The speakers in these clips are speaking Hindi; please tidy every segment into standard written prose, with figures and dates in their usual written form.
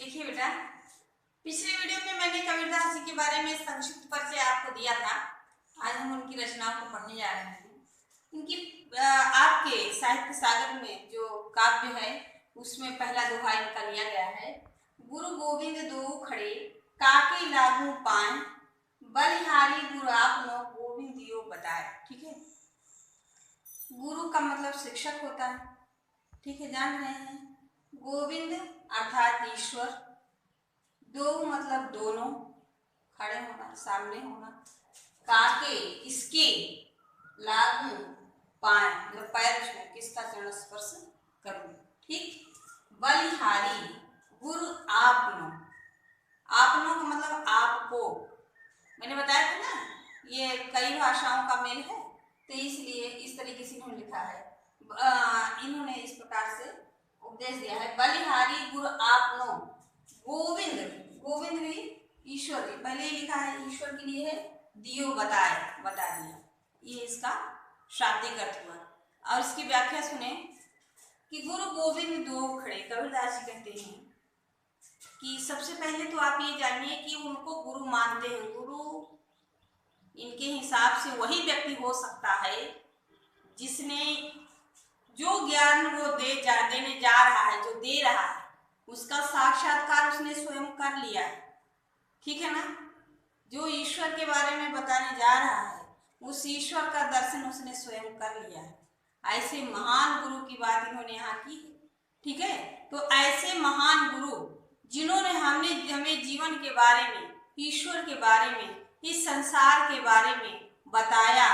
देखिए बेटा, पिछले वीडियो में मैंने कबीरदास जी के बारे में संक्षिप्त परिचय आपको दिया था। आज हम उनकी रचनाओं को पढ़ने जा रहे हैं। इनकी आपके साहित्य सागर में जो काव्य है उसमें पहला दोहा इनका लिया गया है। गुरु गोविंद दो खड़े काके लागू पाए, बलिहारी गुरु आपनो गोविंद दियो बताए। ठीक है, गुरु का मतलब शिक्षक होता है। ठीक है, जान रहे हैं। गोविंद अर्थात ईश्वर, दो मतलब दोनों, खड़े होना, सामने होना, काके इसके, लागू पाए मतलब पैर छू, किसका चरण स्पर्श करूं। ठीक, बलिहारी गुरु आपनो, आपनो का मतलब आपको। मैंने बताया था ना, ये कई भाषाओं का मेल है, तो इसलिए इस तरीके से इन्होंने लिखा है। इन्होंने इस प्रकार से उपदेश दिया है, बलिहारी गुरु आपनो गोविंद, गोविंद भी ईश्वर, पहले ही लिखा है ईश्वर के लिए है, दियो बताए, बता दिया। ये इसका शाब्दिक अर्थ हुआ। और इसकी व्याख्या सुने कि गुरु गोविंद दो खड़े। कबीरदास जी कहते हैं कि सबसे पहले तो आप ये जानिए कि उनको गुरु मानते हैं। गुरु इनके हिसाब से वही व्यक्ति हो सकता है जिसने जो ज्ञान वो देने जा रहा है, जो दे रहा है, उसका साक्षात्कार उसने स्वयं कर लिया है। ठीक है ना, जो ईश्वर के बारे में बताने जा रहा है उस ईश्वर का दर्शन उसने स्वयं कर लिया है। ऐसे महान गुरु की बात इन्होंने यहाँ की है। ठीक है, तो ऐसे महान गुरु जिन्होंने हमें जीवन के बारे में, ईश्वर के बारे में, इस संसार के बारे में बताया।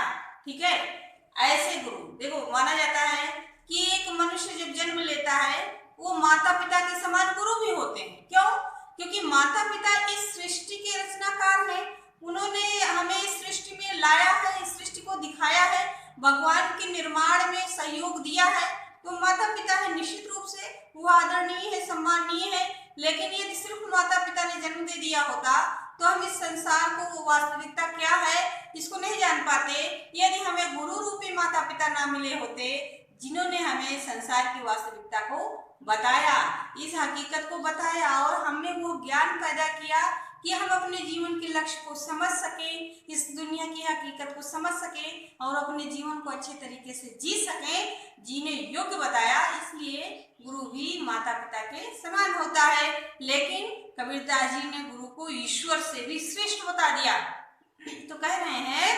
ठीक है, ऐसे गुरु, देखो माना जाता है कि एक मनुष्य जब जन्म लेता है वो माता पिता के समान गुरु भी होते हैं। क्यों? क्योंकि माता पिता इस सृष्टि के रचनाकार हैं। उन्होंने हमें इस सृष्टि में लाया है, इस सृष्टि को दिखाया है, भगवान के निर्माण में सहयोग दिया है। तो माता पिता है, निश्चित रूप से वो आदरणीय है, सम्माननीय है। लेकिन यदि सिर्फ माता पिता ने जन्म दे दिया होता तो हम इस संसार को, वास्तविकता क्या है, इसको नहीं जान पाते। यदि हमें गुरु रूपी माता पिता ना मिले होते जिन्होंने हमें संसार की वास्तविकता को बताया, इस हकीकत को बताया और हमें वो ज्ञान पैदा किया कि हम अपने जीवन के लक्ष्य को समझ सकें, इस दुनिया की हकीकत को समझ सकें और अपने जीवन को अच्छे तरीके से जी सकें, जीने योग्य बताया। इसलिए गुरु भी माता पिता के समान होता है। लेकिन कबीरदास जी ने गुरु को ईश्वर से भी श्रेष्ठ बता दिया। तो कह रहे हैं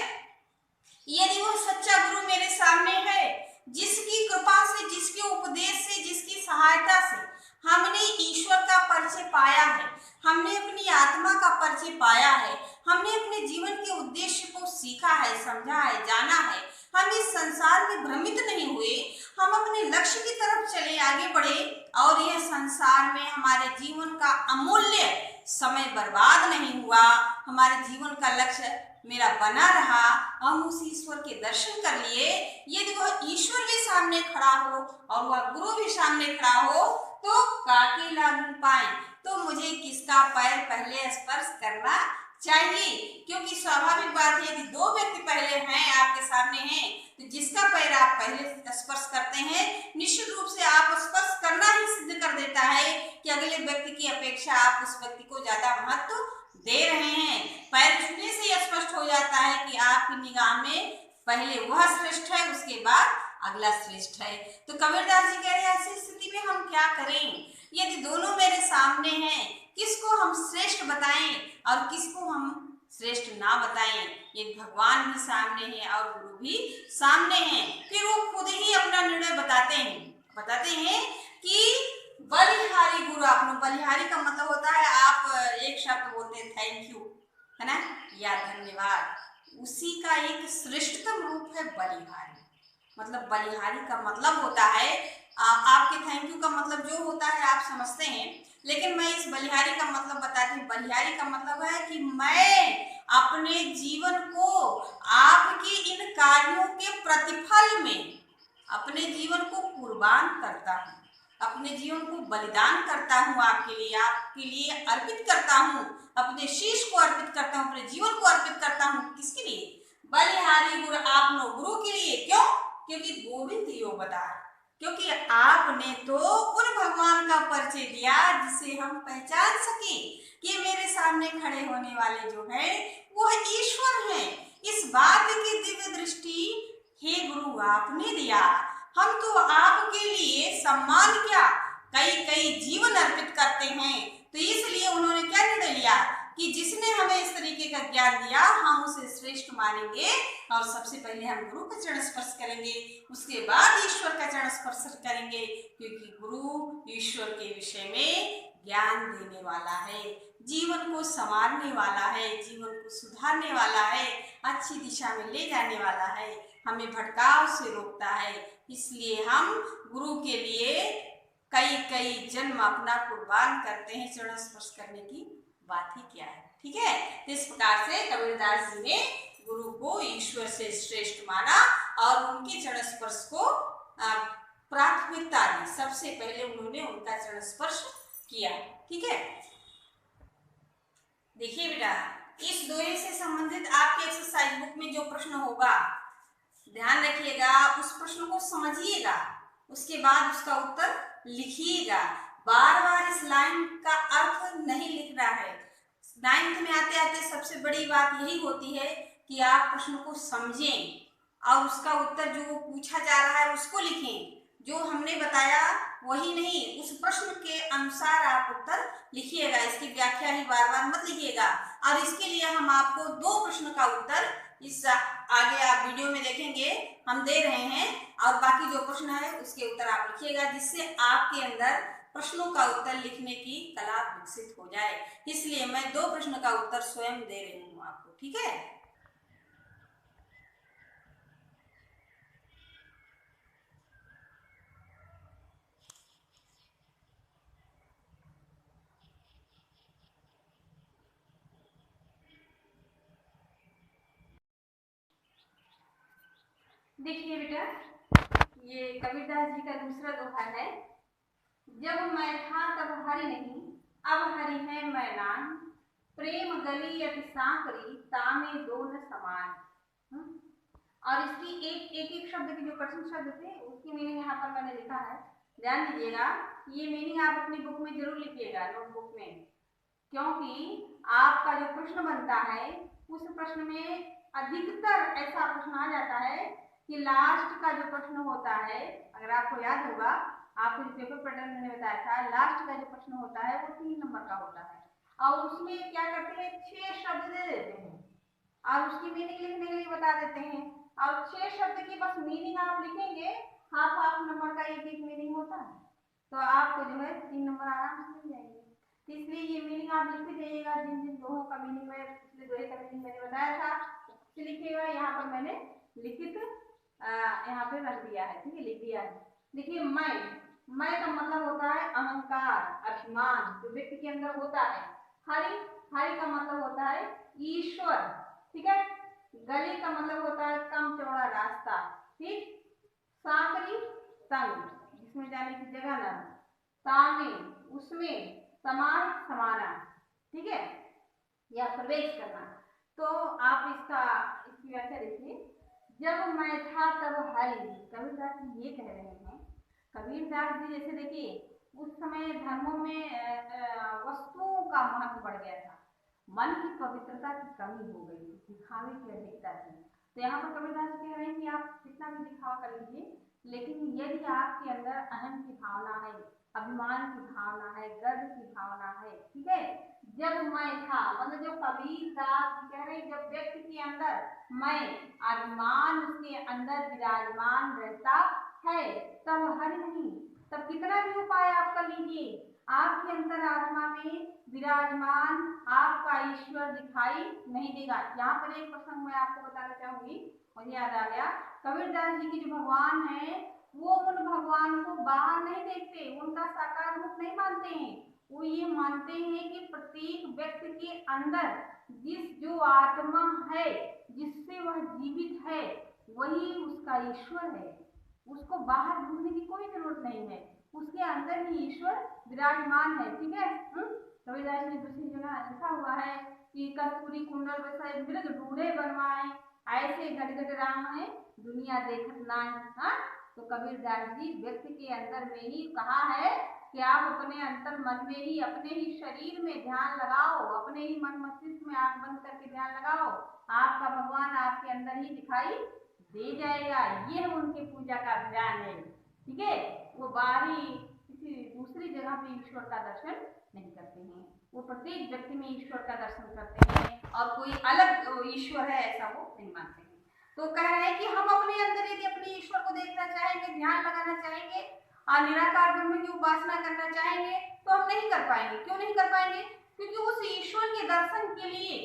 यदि वो सच्चा गुरु मेरे सामने है, जिसकी कृपा से, जिसके उपदेश से, जिसकी सहायता से हमने ईश्वर का परिचय पाया है, हमने अपनी आत्मा का परिचय पाया है, हमने अपने जीवन के उद्देश्य को सीखा है, समझा है, जाना है, हम इस संसार में भ्रमित नहीं हुए, हम अपने लक्ष्य की तरफ चले, आगे बढ़े और यह संसार में हमारे जीवन का अमूल्य समय बर्बाद नहीं हुआ, हमारे जीवन का लक्ष्य मेरा बना रहा, हम उस ईश्वर के दर्शन कर लिए। यदि वह ईश्वर भी सामने खड़ा हो और वह गुरु भी सामने खड़ा हो तो काके लागू पाए, तो मुझे किसका पैर पहले स्पर्श करना चाहिए? क्योंकि स्वाभाविक बात है, यदि दो व्यक्ति पहले हैं, आपके सामने हैं, तो जिसका पैर आप पहले स्पर्श करते हैं, निश्चित रूप से आप स्पर्श करना ही सिद्ध कर देता है कि अगले व्यक्ति की अपेक्षा आप उस व्यक्ति को ज्यादा महत्व दे रहे हैं। पैर छूने से यह स्पष्ट हो जाता है कि आपकी निगाह में पहले वह श्रेष्ठ है, उसके बाद अगला श्रेष्ठ है। तो कबीरदास जी कह रहे हैं ऐसी स्थिति में हम क्या करें? यदि दोनों मेरे सामने हैं, किसको हम श्रेष्ठ बताएं और किसको हम श्रेष्ठ ना बताएं? यदि भगवान भी सामने हैं और गुरु भी सामने हैं, फिर वो खुद ही अपना निर्णय बताते हैं कि बलिहारी गुरु आपनो। बलिहारी का मतलब होता है, आप एक शब्द बोलते हैं थैंक यू, है ना, या धन्यवाद, उसी का एक श्रेष्ठतम रूप है बलिहारी। मतलब बलिहारी का मतलब होता है, आपके थैंक यू का मतलब जो होता है आप समझते हैं, लेकिन मैं इस बलिहारी का मतलब बताती हूँ। बलिहारी का मतलब है कि मैं अपने जीवन को आपके इन कार्यों के प्रतिफल में अपने जीवन को कुर्बान करता हूँ, अपने जीवन को बलिदान करता हूँ, आपके लिए अर्पित करता हूँ, अपने शीश को अर्पित करता हूँ, अपने जीवन को अर्पित करता हूँ। किसके लिए? बलिहारी गुरु आपनो, गुरु के लिए। क्यों? क्योंकि गोविंद यो बताए, क्योंकि आपने तो उन भगवान का परिचय दिया जिसे हम पहचान सके कि मेरे सामने खड़े होने वाले जो है वो ईश्वर हैं। इस बात की दिव्य दृष्टि हे गुरु आपने दिया। हम तो आपके लिए सम्मान क्या कई कई जीवन अर्पित करते हैं। तो इसलिए उन्होंने क्या निर्णय लिया कि जिसने हमें इस तरीके का ज्ञान दिया हम उसे श्रेष्ठ मानेंगे और सबसे पहले हम गुरु का चरण स्पर्श करेंगे, उसके बाद ईश्वर का चरण स्पर्श करेंगे, क्योंकि गुरु ईश्वर के विषय में ज्ञान देने वाला है, जीवन को संवारने वाला है, जीवन को सुधारने वाला है, अच्छी दिशा में ले जाने वाला है, हमें भटकाव से रोकता है। इसलिए हम गुरु के लिए कई कई जन्म अपना कुर्बान करते हैं। चरण स्पर्श करने की बात ही क्या है, ठीक है। तो इस प्रकार से कबीरदास जी ने गुरु को ईश्वर से श्रेष्ठ माना और उनके चरण स्पर्श को प्राथमिकता दी। सबसे पहले उन्होंने उनका चरण स्पर्श किया, ठीक है। देखिए बेटा, इस दोहे से संबंधित आपके एक्सरसाइज बुक में जो प्रश्न होगा ध्यान रखिएगा, उस प्रश्न को समझिएगा, उसके बाद उसका उत्तर लिखिएगा। बार बार इस लाइन का अर्थ नहीं लिख रहा है। 9th में आते आते सबसे बड़ी बात यही होती है कि आप प्रश्न को समझें और उसका उत्तर जो पूछा जा रहा है उसको लिखें। जो हमने बताया वही नहीं, उस प्रश्न के अनुसार आप उत्तर लिखिएगा। इसकी व्याख्या ही बार बार मत लिखिएगा। और इसके लिए हम आपको 2 प्रश्न का उत्तर इस आगे आप वीडियो में देखेंगे हम दे रहे हैं, और बाकी जो प्रश्न है उसके उत्तर आप लिखिएगा, जिससे आपके अंदर प्रश्नों का उत्तर लिखने की कला विकसित हो जाए। इसलिए मैं 2 प्रश्न का उत्तर स्वयं दे रही हूँ आपको, ठीक है। देखिए बेटा, ये कबीरदास जी का दूसरा दोहा है। जब मैं था तब हरि नहीं, अब हरि है मैदान, प्रेम गली अति सांकरी, तामे दो न समान। और इसकी एक शब्द के जो कठिन शब्द थे उसकी मीनिंग यहाँ पर मैंने लिखा है, ध्यान दीजिएगा। ये मीनिंग आप अपनी बुक में जरूर लिखिएगा, नोटबुक में, क्योंकि आपका जो प्रश्न बनता है उस प्रश्न में अधिकतर ऐसा प्रश्न आ जाता है कि लास्ट का जो प्रश्न होता है, अगर आपको याद होगा, आपको जो पेपर पैटर्न मैंने बताया था, लास्ट का जो प्रश्न होता है वो 3 नंबर का होता है, और उसमें क्या करते हैं 6 शब्द दे देते हैं और उसकी मीनिंग लिखने के लिए बता देते हैं, और 6 शब्द की बस मीनिंग आप लिखेंगे, हाफ नंबर का एक मीनिंग होता है, तो आपको जो है 3 नंबर आराम से मिल जाएंगे। तो इसलिए ये मीनिंग आप लिखते जाइएगा, जिन जिन दोहों का मीनिंग मैं पिछले दोहे का मीनिंग मैंने बताया था लिखिएगा। यहाँ पर मैंने लिखित यहाँ पे रख दिया है, ठीक है, लिख दिया है। देखिए, मैं का मतलब होता है अहंकार, अभिमान, जो व्यक्ति के अंदर होता है। हरि का मतलब होता है ईश्वर, ठीक है। गली का मतलब होता है कम चौड़ा रास्ता, ठीक। सांकरी संग, जिसमें जाने की जगह न, तामे उसमें, समाहित समाना, ठीक है, या प्रवेश करना। तो आप इसकी व्याख्या देखिए। जब मैं था तब हरि, कबीरदास जी ये कह रहे हैं। कबीरदास जी जैसे देखिए, उस समय धर्मों में वस्तुओं का महत्व बढ़ गया था, मन की पवित्रता की कमी हो गई, दिखावे की अधिकता थी। तो यहाँ पर कबीरदास कह रहे हैं कि आप कितना भी दिखावा कर लीजिए, लेकिन यदि आपके अंदर अहम की भावना है, अभिमान की भावना है, गर्व की भावना है, ठीक है। जब मैं था मतलब जो कबीरदास कह रहे हैं, जब व्यक्ति के अंदर मैं अभिमान उसके अंदर विराजमान रहता है तब हरि नहीं, तब कितना भी उपाय आप कर लीजिए, आपके अंतर आत्मा में विराजमान आपका ईश्वर दिखाई नहीं देगा। यहाँ पर एक प्रसंग मैं आपको बताना चाहूंगी, मुझे याद आ गया। कबीरदास जी के जो भगवान है वो उन भगवान को बाहर नहीं देखते, उनका साकार रूप नहीं मानते हैं, वो ये मानते हैं कि प्रत्येक व्यक्ति के अंदर जो आत्मा है, जिससे वह जीवित है, वही उसका ईश्वर है। उसको बाहर ढूंढने की कोई जरूरत नहीं है, उसके अंदर ही ईश्वर विराजमान है, ठीक है। कबीरदास जी ने दूसरी जगह लिखा हुआ है कि कस्तूरी कुंडल वैसा मृग ढूंढे बनवाए, ऐसे गटगट राम है दुनिया देखत नाय। तो कबीरदास जी व्यक्ति के अंदर में ही कहा है कि आप अपने अंतर मन में ही, अपने ही शरीर में ध्यान लगाओ, अपने ही मन मस्तिष्क में आंख बंद करके ध्यान लगाओ, आपका भगवान आपके अंदर ही दिखाई दे जाएगा। ये उनके पूजा का अभियान है, ठीक है। वो बाहरी किसी दूसरी जगह पे ईश्वर का दर्शन नहीं करते हैं, वो प्रत्येक व्यक्ति में ईश्वर का दर्शन करते हैं और कोई अलग ईश्वर है ऐसा वो नहीं मानते हैं। तो कह रहे हैं कि हम अपने अंदर यदि अपने ईश्वर को देखना चाहेंगे, ध्यान लगाना चाहेंगे और निराकार ब्रह्म की उपासना करना चाहेंगे तो हम नहीं कर पाएंगे। क्यों नहीं कर पाएंगे? क्योंकि उस ईश्वर के दर्शन के लिए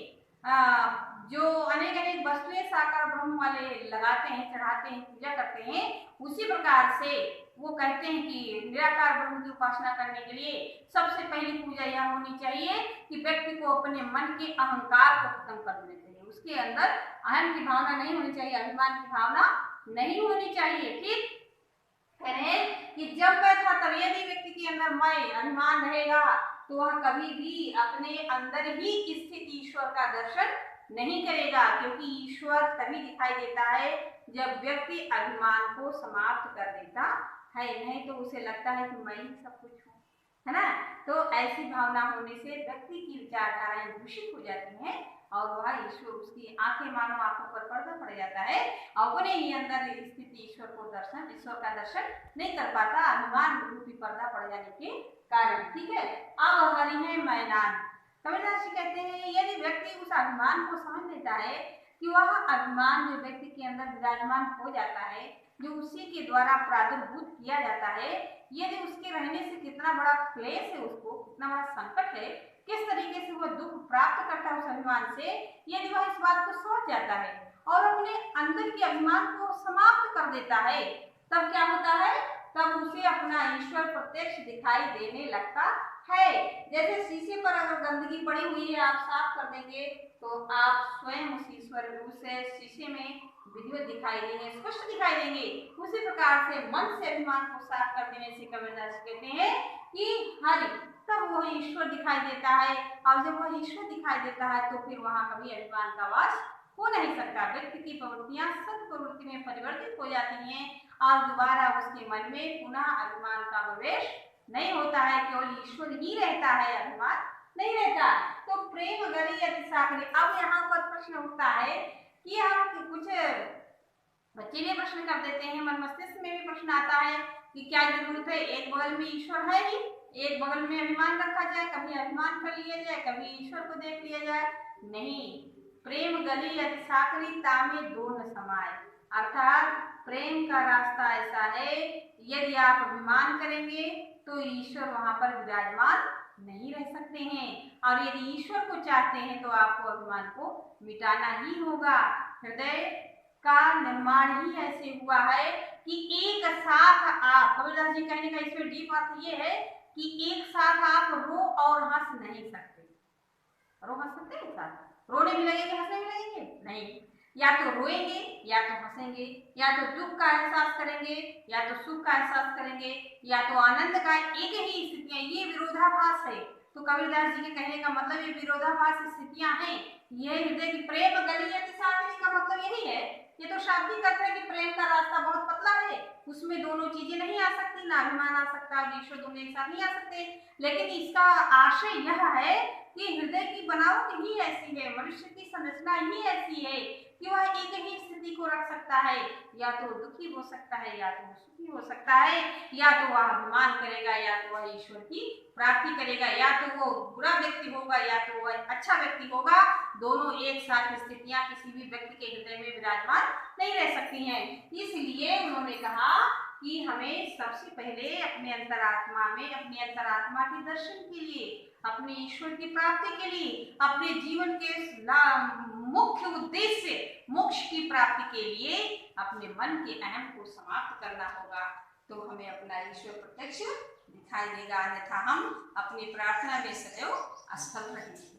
जो अनेक अनेक वस्तुएं साकार ब्रह्म वाले लगाते हैं, चढ़ाते हैं, पूजा करते हैं, उसी प्रकार से वो कहते हैं कि निराकार ब्रह्म की उपासना करने के लिए सबसे पहली पूजा यह होनी चाहिए कि व्यक्ति को अपने मन के अहंकार को खत्म कर देना चाहिए। उसके अंदर अहम की भावना नहीं होनी चाहिए, अभिमान की भावना नहीं होनी चाहिए। ठीक कि जब मैं था तब यदि व्यक्ति के अंदर मैं अभिमान रहेगा तो वह कभी भी अपने अंदर ही स्थित ईश्वर का दर्शन नहीं करेगा, क्योंकि ईश्वर तभी दिखाई देता है जब व्यक्ति अभिमान को समाप्त कर देता है, नहीं तो उसे लगता है कि मैं ही सब कुछ हूँ, है ना। तो ऐसी भावना होने से व्यक्ति की विचारधाराएं दूषित हो जाती हैं और वह ईश्वर, उसकी आंखें मानो आंखों पर पर्दा पड़ जाता है, अपने ही अंदर स्थित ईश्वर का दर्शन नहीं कर पाता, अभिमान रूपी पर्दा पड़ जाने के कारण। ठीक है, अब हमारी है मैदान। कबीरदास जी कहते हैं यदि व्यक्ति उस अभिमान को समझ लेता है कि वह अभिमान जो व्यक्ति के अंदर विराजमान हो जाता है, जो उसी के द्वारा प्रादुर्भूत किया जाता है, यदि उसके रहने से कितना बड़ा क्लेश है, उसको कितना बड़ा संकट है, किस तरीके से वह दुख प्राप्त करता है उस अभिमान से, यदि वह इस बात को समझ जाता है और अपने अंदर के अभिमान को समाप्त कर देता है, तब क्या होता है? तब उसे अपना ईश्वर प्रत्यक्ष दिखाई देने लगता है। जैसे शीशे पर अगर गंदगी पड़ी हुई है, आप साफ कर देंगे तो आप स्वयं उस ईश्वर उसे शीशे में विधिवत दिखाई देंगे, स्पष्ट दिखाई देंगे। उसी प्रकार से मन से अभिमान को साफ कर देने से कबीरदास कहते हैं कि हरि तब वह ईश्वर दिखाई देता है, और जब वह ईश्वर दिखाई देता है तो फिर वहां कभी अभिमान का वास हो नहीं सकता। व्यक्ति की प्रवृत्तियां सत प्रवृत्ति में परिवर्तित हो जाती हैं और दोबारा उसके मन में पुनः अभिमान का प्रवेश नहीं होता है, केवल ईश्वर ही रहता है, अभिमान नहीं रहता। तो प्रेम गली अतिसाकरी। अब यहाँ पर प्रश्न उठता है कि हम कुछ बच्चे भी प्रश्न कर देते हैं, मन मस्तिष्क में भी प्रश्न आता है कि क्या जरूरत है, एक बगल में ईश्वर है ही, एक बगल में अभिमान रखा जाए, कभी अभिमान कर लिया जाए, कभी ईश्वर को देख लिया जाए। नहीं, प्रेम गली अतिसाकरी तामे दो न समाए। अर्थात प्रेम का रास्ता ऐसा है, यदि आप अभिमान करेंगे तो ईश्वर वहां पर विराजमान नहीं रह सकते हैं, और यदि ईश्वर को चाहते हैं तो आपको अभिमान को मिटाना ही होगा। हृदय का निर्माण ही ऐसे हुआ है कि एक साथ आप, कबीरदास जी कहने का इसमें डीप अर्थ ये है कि एक साथ आप रो और हंस नहीं सकते। रो हंस सकते हैं साथ? रोने भी लगेंगे, हंसने भी लगेंगे? नहीं, या तो रोएंगे या तो हंसेंगे, या तो दुख का एहसास करेंगे या तो सुख का एहसास करेंगे, या तो आनंद का। एक ही स्थितियां, ये विरोधाभास है। तो कबीरदास जी के कहने का मतलब ये विरोधाभास स्थितियां हैं। ये हृदय की प्रेम गली अतिसाकरी का मतलब यही है। ये तो शाब्दिक अर्थ है कि प्रेम का रास्ता बहुत पतला है, उसमें दोनों चीजें नहीं आ सकती, ना अभिमान आ सकता और ईश्वर दोनों एक साथ नहीं आ सकते। लेकिन इसका आशय यह है कि हृदय की बनावट ही ऐसी है, मनुष्य की संरचना ही ऐसी है कि वह एक ही स्थिति को रख सकता है, या तो दुखी हो सकता है या तो सुखी हो सकता है, या तो वह अभिमान करेगा या तो वह ईश्वर की प्राप्ति करेगा, या तो वो बुरा व्यक्ति होगा या तो वह अच्छा व्यक्ति होगा। दोनों एक साथ स्थितियां किसी भी व्यक्ति के हृदय में विराजमान नहीं रह सकती हैं। इसलिए उन्होंने कहा कि हमें सबसे पहले अपने अंतरात्मा में, अपने अंतरात्मा के दर्शन के लिए, अपने ईश्वर की प्राप्ति के लिए, अपने जीवन के मुख्य उद्देश्य मोक्ष की प्राप्ति के लिए अपने मन के अहम को समाप्त करना होगा, तो हमें अपना ईश्वर प्रत्यक्ष दिखाई देगा, अन्यथा हम अपनी प्रार्थना में सदैव असफल रहेंगे।